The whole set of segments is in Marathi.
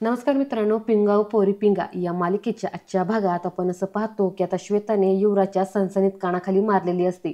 नमस्कार मित्रांनो, पिंगा ओ पोरी पिंगा या मालिकेच्या आजच्या भागात आपण असं पाहतो की आता श्वेताने युवराजच्या सणसणीत कानाखाली मारलेली असते.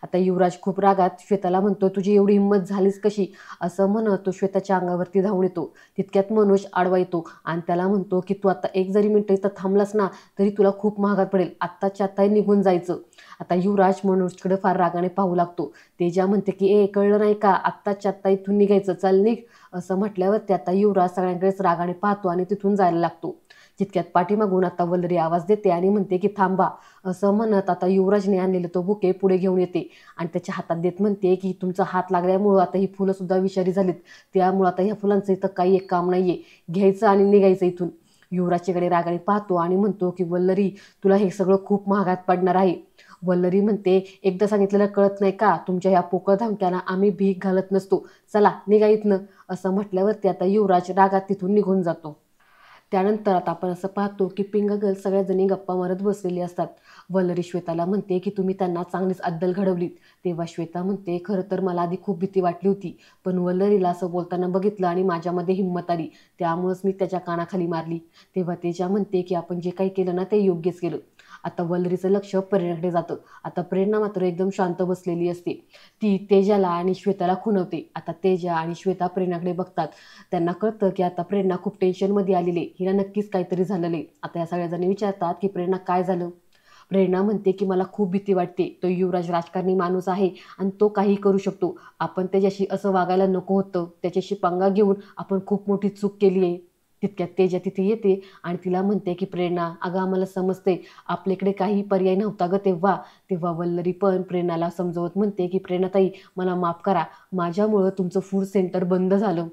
आता युवराज खूप रागात श्वेताला म्हणतो, तुझी एवढी हिंमत झालीच कशी, असं म्हणत तो श्वेताच्या अंगावरती धावून येतो. तितक्यात मनोज आडवा येतो आणि त्याला म्हणतो की तू आता एक जरी मिनिट इथं थांबलास ना तरी तुला खूप महागात पडेल, आत्ताच्या आत्ता निघून जायचं. आता युवराज मनोजकडे फार रागाने पाहू लागतो. तेजा म्हणते की कळलं नाही का, आत्ताच्या आत्ता इथून निघायचं, चल निघ, असं म्हटल्यावरती आता युवराज सगळ्यांकडेच रागाने पाहतो आणि तिथून जायला लागतो. तितक्यात पाठीमागून आता वल्लरी आवाज देते आणि म्हणते की थांबा, असं म्हणत आता युवराजने आणलेलं तो बुके पुढे घेऊन येते आणि त्याच्या हातात देत म्हणते की तुमचा हात लागल्यामुळं आता ही फुलं सुद्धा विषारी झालीत, त्यामुळं आता ह्या फुलांचं इथं काही एक काम नाहीये, घ्यायचं आणि निघायचं इथून. युवराजच्याकडे रागाने पाहतो आणि म्हणतो की वल्लरी, तुला हे सगळं खूप महागात पडणार आहे. वल्लरी म्हणते, एकदा सांगितलेलं कळत नाही का, तुमच्या ह्या पोकळ धमक्यांना आम्ही भीक घालत नसतो, चला निघा इथनं, असं म्हटल्यावरती आता युवराज रागात तिथून निघून जातो. त्यानंतर आता आपण असं पाहतो की पिंगा गर्ल सगळ्याजणी गप्पा मारत बसलेली असतात. वल्लरी श्वेताला म्हणते की तुम्ही त्यांना चांगलीच अद्दल घडवलीत. तेव्हा श्वेता म्हणते, खरं तर मला आधी खूप भीती वाटली होती, पण वल्लरीला असं बोलताना बघितलं आणि माझ्यामध्ये हिंमत आली, त्यामुळंच मी त्याच्या कानाखाली मारली. तेव्हा तेजा म्हणते की आपण जे काही केलं ना ते योग्यच केलं. आता वल्लरीचं लक्ष प्रेरणाकडे जातं. आता प्रेरणा मात्र एकदम शांत बसलेली असते. ती तेजाला आणि श्वेताला खुणवते. आता तेजा आणि श्वेता प्रेरणाकडे बघतात. त्यांना कळतं की आता प्रेरणा खूप टेन्शनमध्ये आलेली, हिला नक्कीच काहीतरी झालेलं आहे. आता या सगळ्याजणी विचारतात की प्रेरणा काय झालं. प्रेरणा म्हणते की मला खूप भीती वाटते, तो युवराज राजकारणी माणूस आहे आणि तो काही करू शकतो, आपण त्याच्याशी असं वागायला नको होतं, त्याच्याशी पंगा घेऊन आपण खूप मोठी चूक केली आहे. तितक्यात तेजा तिथे येते आणि तिला म्हणते की प्रेरणा, अगं आम्हाला समजते, आपल्याकडे काही पर्याय नव्हता गं तेव्हा. तेव्हा वल्लरी पण प्रेरणाला समजवत म्हणते की प्रेरणाताई, मला माफ करा, माझ्यामुळं तुमचं फूड सेंटर बंद झालं.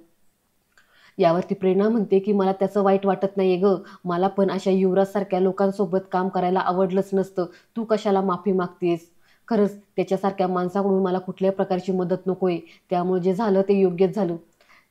यावरती प्रेरणा म्हणते की मला त्याचं वाईट वाटत नाहीये गं, मला पण अशा युवराजसारख्या लोकांसोबत काम करायला आवडलंच नसतं, तू कशाला माफी मागतेस. खरंच त्याच्यासारख्या माणसाकडून मला कुठल्याही प्रकारची मदत नकोय, त्यामुळे जे झालं ते योग्यच झालं.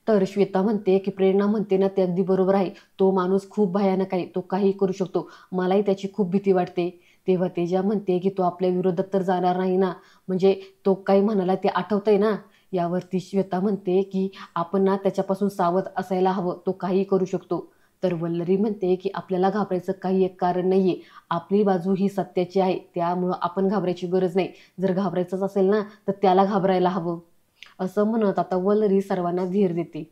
तर श्वेता म्हणते की प्रेरणा म्हणते ना ते अगदी बरोबर आहे, तो माणूस खूप भयानक आहे, तो काही करू शकतो, मलाही त्याची खूप भीती वाटते. तेव्हा तेजा म्हणते की तो आपल्या विरोधात तर जाणार नाही ना, म्हणजे तो काही म्हणाला ते आठवतंय ना. यावरती श्वेता म्हणते की आपण ना त्याच्यापासून सावध असायला हवं, तो काही करू शकतो. तर वल्लरी म्हणते की आपल्याला घाबरायचं काही एक कारण नाहीये, आपली बाजू ही सत्याची आहे, त्यामुळं आपण घाबरायची गरज नाही, जर घाबरायचंच असेल ना तर त्याला घाबरायला हवं, असं म्हणत आता वल्लरी सर्वांना धीर देते.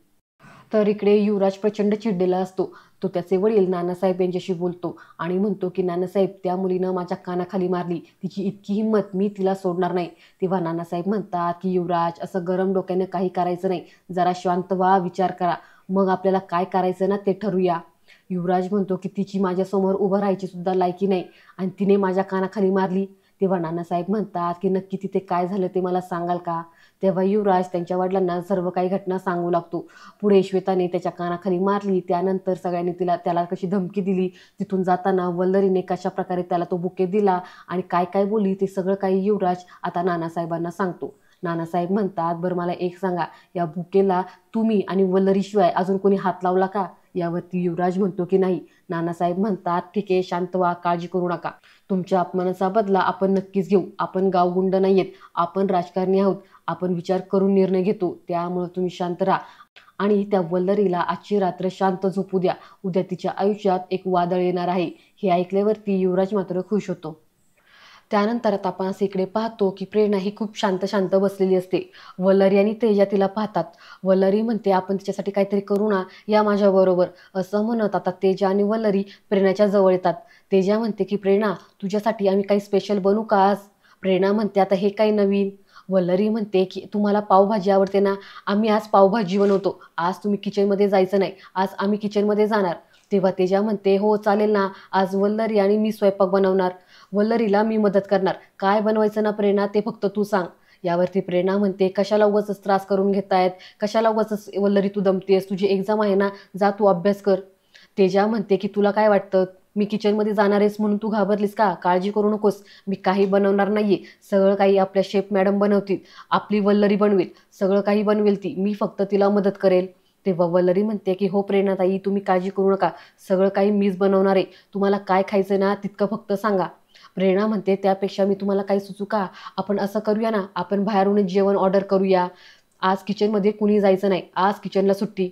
तर इकडे युवराज प्रचंड चिडलेला असतो. तो त्याचे वडील नानासाहेब यांच्याशी बोलतो आणि म्हणतो की नानासाहेब, त्या मुलीनं माझ्या कानाखाली मारली, तिची इतकी हिंमत, मी तिला सोडणार नाही. तेव्हा नानासाहेब म्हणतात की युवराज, असं गरम डोक्यानं काही करायचं नाही, जरा शांत व्हा, विचार करा, मग आपल्याला काय करायचं ना ते ठरवूया. युवराज म्हणतो की तिची माझ्यासमोर उभं राहायची सुद्धा लायकी नाही आणि तिने माझ्या कानाखाली मारली. तेव्हा नानासाहेब म्हणतात की नक्की तिथे काय झालं ते मला सांगाल का. तेव्हा युवराज त्यांच्या वडिलांना सर्व काही घटना सांगू लागतो. पुढे श्वेताने त्याच्या कानाखाली मारली, त्यानंतर सगळ्यांनी त्याला कशी धमकी दिली, तिथून जाताना वल्लरीने कशा प्रकारे त्याला तो बुके दिला आणि काय काय बोलली, ते सगळं काही युवराज आता नानासाहेबांना सांगतो. नानासाहेब म्हणतात, बरं मला एक सांगा, या बुकेला तुम्ही आणि वल्लरीशिवाय अजून कोणी हात लावला का. यावरती युवराज म्हणतो की नाही. नानासाहेब म्हणतात, ठीक आहे, शांत व्हा, काळजी करू नका, तुमच्या अपमानाचा बदला आपण नक्कीच घेऊ, आपण गावगुंड नाहीयेत, आपण राजकारणी आहोत, आपण विचार करून निर्णय घेतो, त्यामुळे तुम्ही शांत राहा आणि त्या वल्लरीला आजची रात्र शांत झोपू द्या, उद्या तिच्या आयुष्यात एक वादळ येणार आहे. हे ऐकल्यावरती युवराज मात्र खुश होतो. त्यानंतर आता आपण असं इकडे पाहतो की प्रेरणा ही खूप शांत शांत बसलेली असते. वल्लरी आणि तेजा तिला पाहतात. वल्लरी म्हणते, आपण तिच्यासाठी काहीतरी करू ना, या माझ्याबरोबर, असं म्हणत आता तेजा आणि वल्लरी प्रेरणाच्या जवळ येतात. तेजा म्हणते की प्रेरणा, तुझ्यासाठी आम्ही काही स्पेशल बनवू का आज. प्रेरणा म्हणते, आता हे काही नवीन. वल्लरी म्हणते की तुम्हाला पावभाजी आवडते ना, आम्ही आज पावभाजी बनवतो, आज तुम्ही किचनमध्ये जायचं नाही, आज आम्ही किचनमध्ये जाणार. तेव्हा तेजा म्हणते, हो चालेल ना, आज वल्लरी आणि मी स्वयंपाक बनवणार, वल्लरीला मी मदत करणार, काय बनवायचं ना प्रेरणा ते फक्त तू सांग. यावरती प्रेरणा म्हणते, कशाला उगाचच त्रास करून घेतायत, कशाला उगाचच वल्लरी तू दमतेस, तुझी एक्झाम आहे ना, जा तू अभ्यास कर. तेजा म्हणते की तुला काय वाटतं, मी किचनमध्ये जाणार आहेस म्हणून तू घाबरलीस का, काळजी करू नकोस, मी काही बनवणार नाहीये, सगळं काही आपल्या शेफ मॅडम बनवतील, आपली वल्लरी बनवेल, सगळं काही बनवेल ती, मी फक्त तिला मदत करेल. तेव्हा वल्लरी म्हणते की हो प्रेरणाताई, तुम्ही काळजी करू नका, सगळं काही मीच बनवणार आहे, तुम्हाला काय खायचं ना तितकं फक्त सांगा. प्रेरणा म्हणते, त्यापेक्षा मी तुम्हाला काही सुचू का, आपण असं करूया ना, आपण बाहेरूनच जेवण ऑर्डर करूया, आज किचनमध्ये कुणी जायचं नाही, आज किचनला सुट्टी.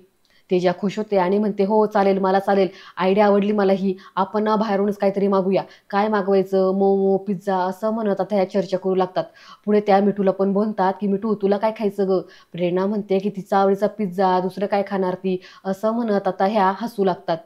तेजा खुश होते आणि म्हणते हो चालेल, मला चालेल, आयडिया आवडली मला ही, आपण ना बाहेरूनच काहीतरी मागूया, काय मागवायचं, मोमो पिझ्झा असं म्हणत आता ह्या चर्चा करू लागतात. पुढे त्या मिठूला पण म्हणतात की मिठू तुला काय खायचं ग. प्रेरणा म्हणते की तिचा आवडीचा पिझ्झा, दुसरं काय खाणार ती, असं म्हणत आता ह्या हसू लागतात.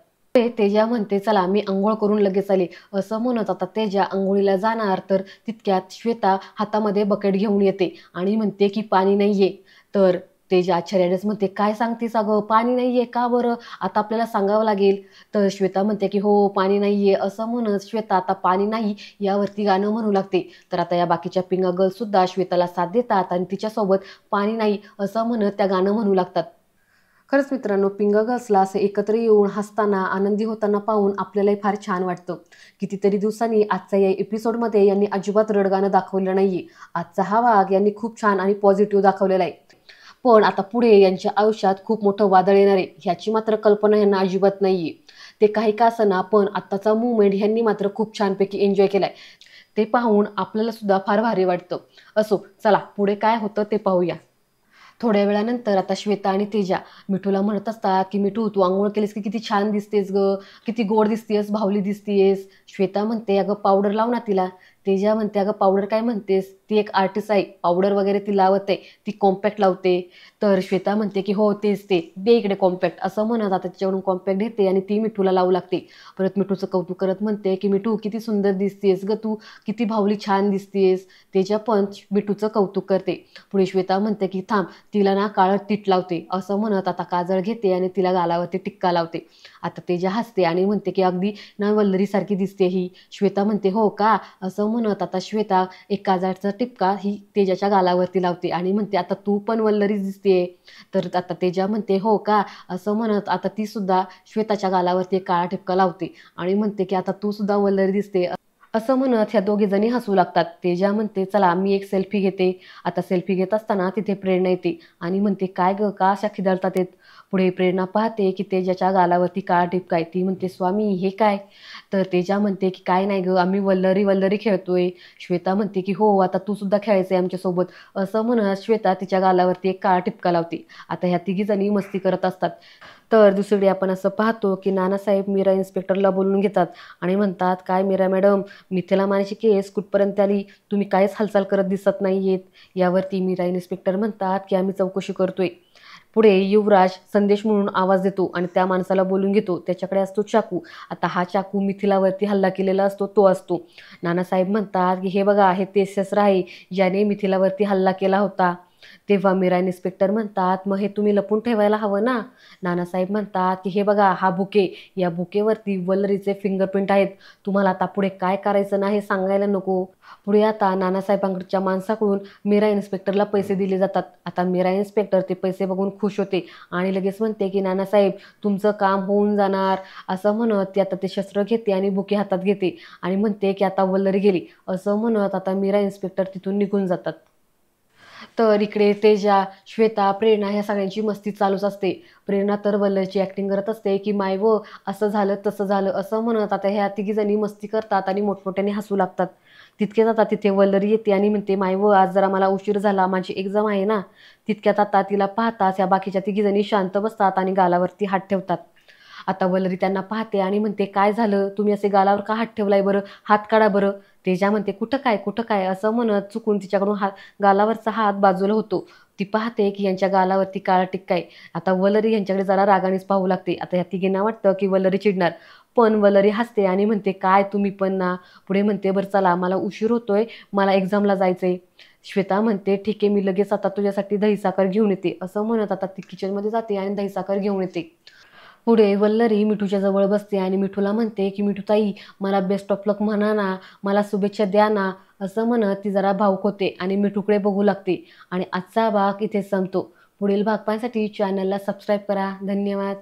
तेजा म्हणते चला मी अंघोळ करून लगेच आले, असं म्हणत आता तेजा अंघोळीला जाणार तर तितक्यात श्वेता हातामध्ये बकेट घेऊन येते आणि म्हणते की पाणी नाहीये. तर तेजा आश्चर्यानेच म्हणते काय सांगतेस अगं, पाणी नाहीये का बरं, आता आपल्याला सांगावं लागेल. तर श्वेता म्हणते की हो पाणी नाहीये, असं म्हणत श्वेता आता पाणी नाही यावरती गाणं म्हणू लागते. तर आता या बाकीच्या पिंगा गर्ल्स सुद्धा श्वेताला साथ देतात आणि तिच्यासोबत पाणी नाही असं म्हणत त्या गाणं म्हणू लागतात. खरंच मित्रांनो, पिंगा गर्ल्सला असे एकत्र येऊन हसताना आनंदी होताना पाहून आपल्यालाही फार छान वाटतं. कितीतरी दिवसांनी आजच्या या एपिसोडमध्ये यांनी अजिबात रडगाणं दाखवलं नाहीये. आजचा हा भाग यांनी खूप छान आणि पॉझिटिव्ह दाखवलेला आहे. पण आता पुढे यांच्या आयुष्यात खूप मोठं वादळ येणार आहे ह्याची मात्र कल्पना यांना अजिबात नाहीये. ते काही का असना पण आत्ताचा मुवमेंट ह्यांनी मात्र खूप छानपैकी एन्जॉय केलाय. ते पाहून आपल्याला सुद्धा फार भारी वाटतं. असो चला पुढे काय होतं ते पाहूया. थोड्या वेळानंतर आता श्वेता आणि तेजा मिठूला म्हणत असतात की मिठू तू आंघोळ केलीस की किती छान दिसतेस ग, किती गोड दिसतेस, भावली दिसतेस. श्वेता म्हणते अगं पावडर लाव ना तिला. तेजा म्हणते अगं पावडर काय म्हणतेस, ती एक आर्टिस्ट आहे, पावडर वगैरे ती लावत आहे, ती कॉम्पॅक्ट लावते. तर श्वेता म्हणते की हो तेच ते, दे इकडे कॉम्पॅक्ट, असं म्हणत आता तिच्याकडून कॉम्पॅक्ट घेते आणि ती मिठूला लावू लागते. परत मिठूचं कौतुक करत म्हणते की मिठू किती सुंदर दिसतेस ग तू, किती भावली छान दिसतेस. तेजा पण मिठूचं कौतुक करते. पुढे श्वेता म्हणते की थांब तिला ना काळं टीट लावते, असं म्हणत आता काजळ घेते आणि तिला गालावरती टिक्का लावते. आता तेजा हसते आणि म्हणते की अगदी ना वल्लरीसारखी दिसते ही. श्वेता म्हणते हो का, असं म्हणत आता श्वेता एक काजळचा टिपका ही तेजाच्या गालावरती लावते आणि म्हणते आता तू पण वल्लरीच दिसते. तर आता तेजा म्हणते हो का, असं म्हणत आता ती सुद्धा श्वेताच्या गालावरती एक काळा टिपका लावते आणि म्हणते की आता तू सुद्धा वल्लरी दिसते. असं म्हणत ह्या दोघी जणी हसू लागतात. तेजा म्हणते चला मी एक सेल्फी घेते. आता सेल्फी घेत असताना तिथे प्रेरणा येते आणि म्हणते काय ग का अशा खिदळतात येत. पुढे प्रेरणा पाहते की तेजाच्या गालावरती काळा टिपका आहे. ती म्हणते स्वामी हे काय. तर तेजा म्हणते की काय नाही ग, आम्ही वल्लरी वल्लरी खेळतोय. श्वेता म्हणते की हो आता तू सुद्धा खेळायचंय आमच्यासोबत, असं म्हणत श्वेता तिच्या गालावरती एक काळा टिपका लावते. आता ह्या तिघी जणी मस्ती करत असतात. तर दुसरीकडे आपण असं पाहतो की नानासाहेब मीरा इन्स्पेक्टरला बोलून घेतात आणि म्हणतात काय मीरा मॅडम, मिथिला मानेची केस कुठपर्यंत आली, तुम्ही काहीच हालचाल करत दिसत नाहीयेत. यावरती मीरा इन्स्पेक्टर म्हणतात की आम्ही चौकशी करतोय. पुढे युवराज संदेश म्हणून आवाज देतो आणि त्या माणसाला बोलून घेतो. त्याच्याकडे असतो चाकू. आता हा चाकू मिथिलावरती हल्ला केलेला असतो तो असतो. नानासाहेब म्हणतात की हे बघा हे ते शस्त्र आहे ज्याने मिथिलावरती हल्ला केला होता. तेव्हा मीरा इन्स्पेक्टर म्हणतात मग हे तुम्ही लपून ठेवायला हवं ना. नानासाहेब म्हणतात की हे बघा हा बुके, या बुकेवरती वल्लरीचे फिंगरप्रिंट आहेत, तुम्हाला आता पुढे काय करायचं ना हे सांगायला नको. पुढे आता नानासाहेबांकडच्या माणसाकडून मीरा इन्स्पेक्टरला पैसे दिले जातात. आता मीरा इन्स्पेक्टर ते पैसे बघून खुश होते आणि लगेच म्हणते की नानासाहेब तुमचं काम होऊन जाणार, असं म्हणत ती आता ते शस्त्र घेते आणि बुके हातात घेते आणि म्हणते की आता वल्लरी गेली, असं म्हणत आता मीरा इन्स्पेक्टर तिथून निघून जातात. तर इकडे तेजा, श्वेता, प्रेरणा ह्या सगळ्यांची मस्ती चालूच असते. प्रेरणा तर वल्लरीची ॲक्टिंग करत असते की माय व असं झालं तसं झालं, असं म्हणत आता ह्या तिघीजणी मस्ती करतात आणि मोठमोठ्याने हसू लागतात. तितक्यात आता तिथे वल्लरी येते आणि म्हणते माय व आज जरा मला उशीर झाला, माझी एक्झाम आहे ना. तितक्यात आता तिला पाहताच ह्या बाकीच्या तिघीजणी शांत बसतात आणि गालावरती हात ठेवतात. आता वल्लरी त्यांना पाहते आणि म्हणते काय झालं, तुम्ही असे गालावर का हात ठेवलाय बरं, हात काढा बरं. तेजा म्हणते कुठं काय कुठं काय, असं म्हणत चुकून तिच्याकडून गालावरचा हात बाजूला होतो. ती पाहते की यांच्या गालावरती काळा टिक्का आहे. आता वल्लरी यांच्याकडे जरा रागानेच पाहू लागते. आता या तिघींना वाटतं की वल्लरी चिडणार, पण वल्लरी हसते आणि म्हणते काय तुम्ही पण ना. पुढे म्हणते बरं चला मला उशीर होतोय, मला एक्झामला जायचंय. श्वेता म्हणते ठीक आहे मी लगेच आता तुझ्यासाठी दही साखर घेऊन येते, असं म्हणत आता ती किचनमध्ये जाते आणि दही साखर घेऊन येते. पुढे वल्लरी मिठूच्या जवळ बसते आणि मिठूला म्हणते की मिठू ताई मला बेस्ट ऑफ लक म्हणा ना, मला शुभेच्छा द्या ना, असं म्हणत ती जरा भावुक होते आणि मिठूकडे बघू लागते. आणि आजचा भाग इथे संपतो. पुढील भाग पाहण्यासाठी चॅनलला सबस्क्राईब करा. धन्यवाद.